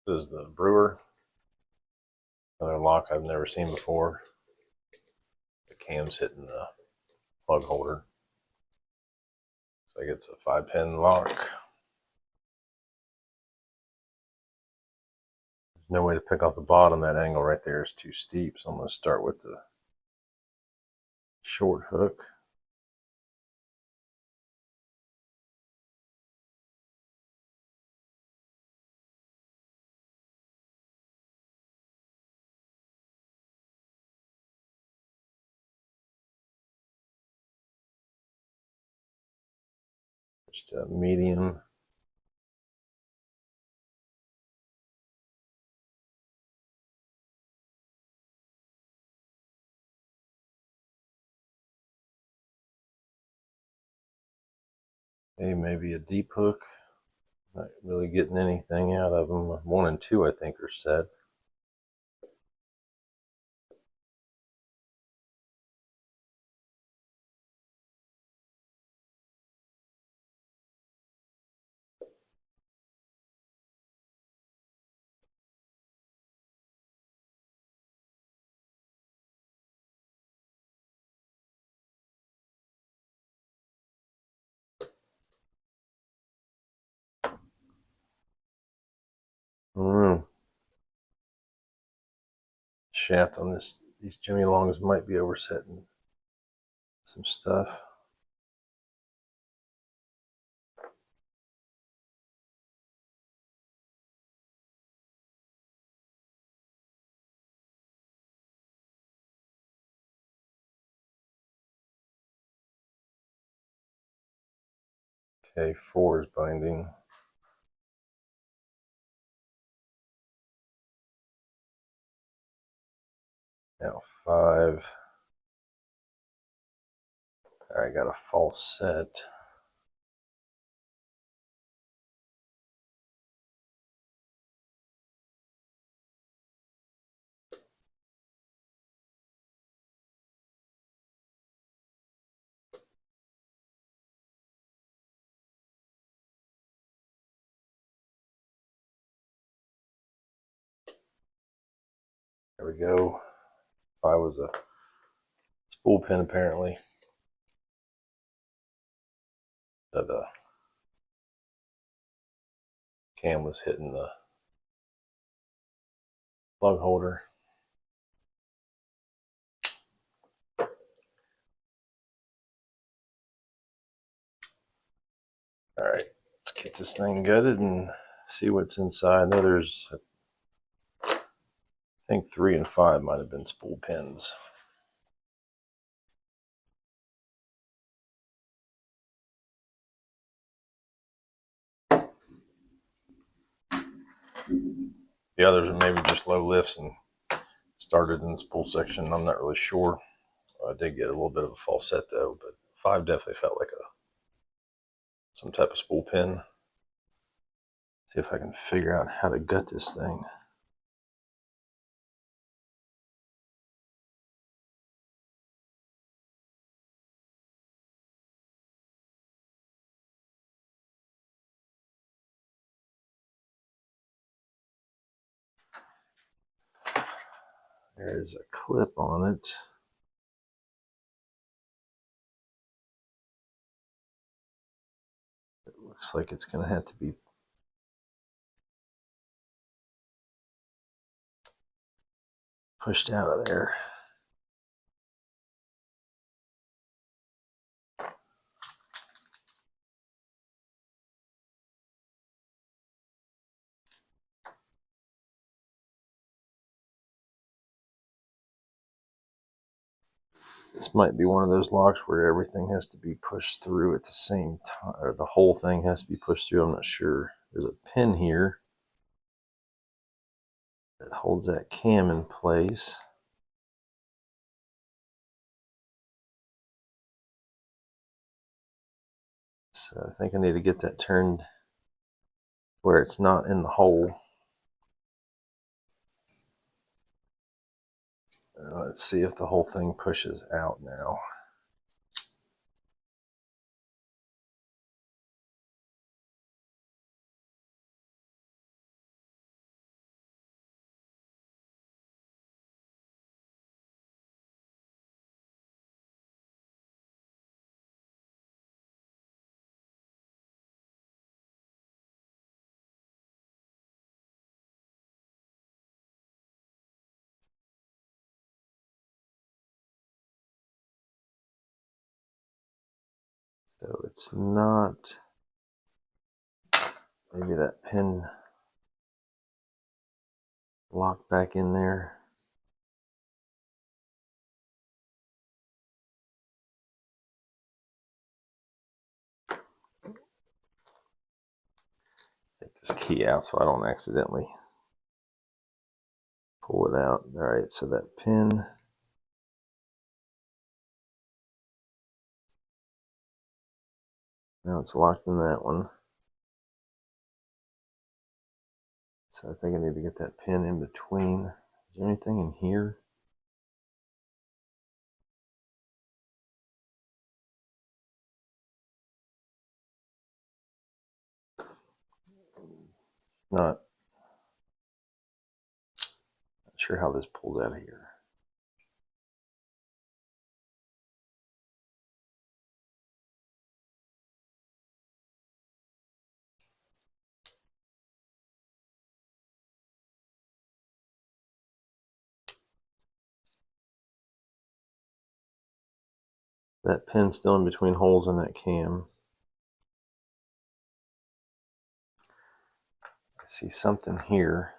This is the brewer. Another lock I've never seen before. The cam's hitting the plug holder. Looks like it's a 5-pin lock. There's no way to pick off the bottom. That angle right there is too steep, so I'm going to start with the short hook. Just a medium. Okay, maybe a deep hook. Not really getting anything out of them. 1 and 2, I think, are set. Shaft on these Jimmy Longs might be oversetting some stuff. Okay, 4 is binding. Now 5. I got a false set. There we go. 5 was a spool pin apparently. The cam was hitting the plug holder. All right, let's get this thing gutted and see what's inside. I know there's, I think 3 and 5 might have been spool pins. The others are maybe just low lifts and started in the spool section. I'm not really sure. I did get a little bit of a false set though, but 5 definitely felt like some type of spool pin. See if I can figure out how to gut this thing. There's a clip on it. It looks like it's going to have to be pushed out of there. This might be one of those locks where everything has to be pushed through at the same time, or the whole thing has to be pushed through. I'm not sure. There's a pin here that holds that cam in place. So I think I need to get that turned where it's not in the hole. Let's see if the whole thing pushes out now. So it's not, maybe that pin locked back in there. Take this key out so I don't accidentally pull it out. All right, so that pin, now it's locked in that one. So I think I need to get that pin in between. Is there anything in here? Not sure how this pulls out of here. That pin's still in between holes in that cam. I see something here.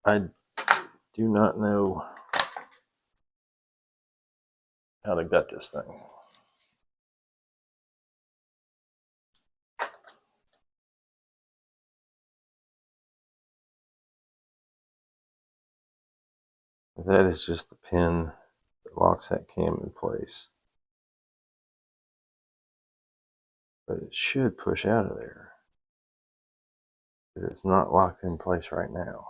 I do not know how to gut this thing. That is just the pin that locks that cam in place. But it should push out of there, because it's not locked in place right now.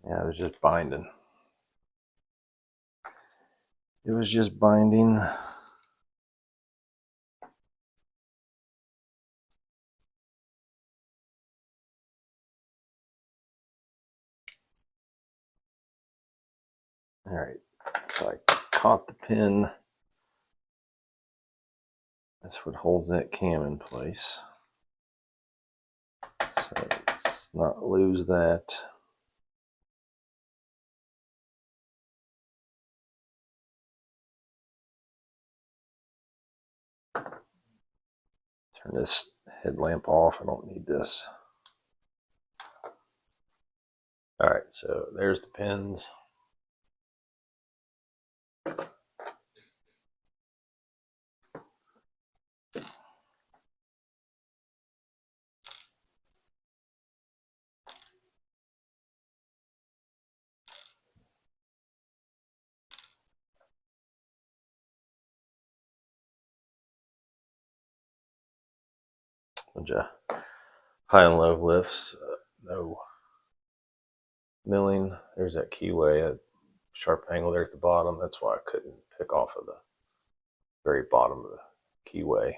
Yeah, it was just binding. It was just binding. All right, so I caught the pin. That's what holds that cam in place. So let's not lose that. Turn this headlamp off. I don't need this. All right, so there's the pins. Bunch of high and low lifts. No milling. There's that keyway, a sharp angle there at the bottom. That's why I couldn't pick off of the very bottom of the keyway.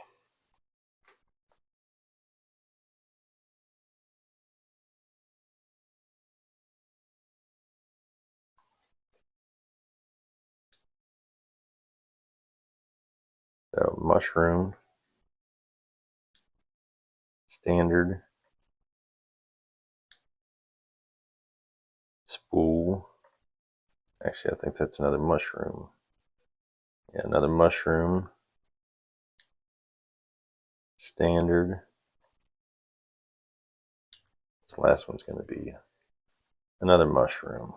So mushroom, standard, spool. Actually, I think that's another mushroom. Yeah, another mushroom, standard. This last one's going to be another mushroom.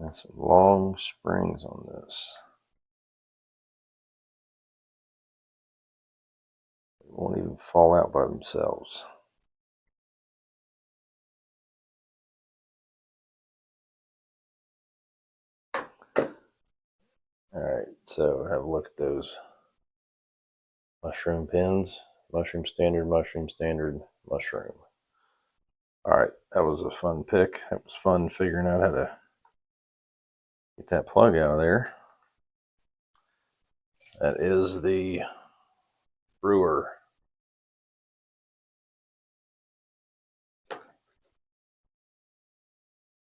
And some long springs on this. They won't even fall out by themselves. Alright, so have a look at those mushroom pins. Mushroom standard, mushroom standard, mushroom. Alright, that was a fun pick. It was fun figuring out how to get that plug out of there. That is the brewer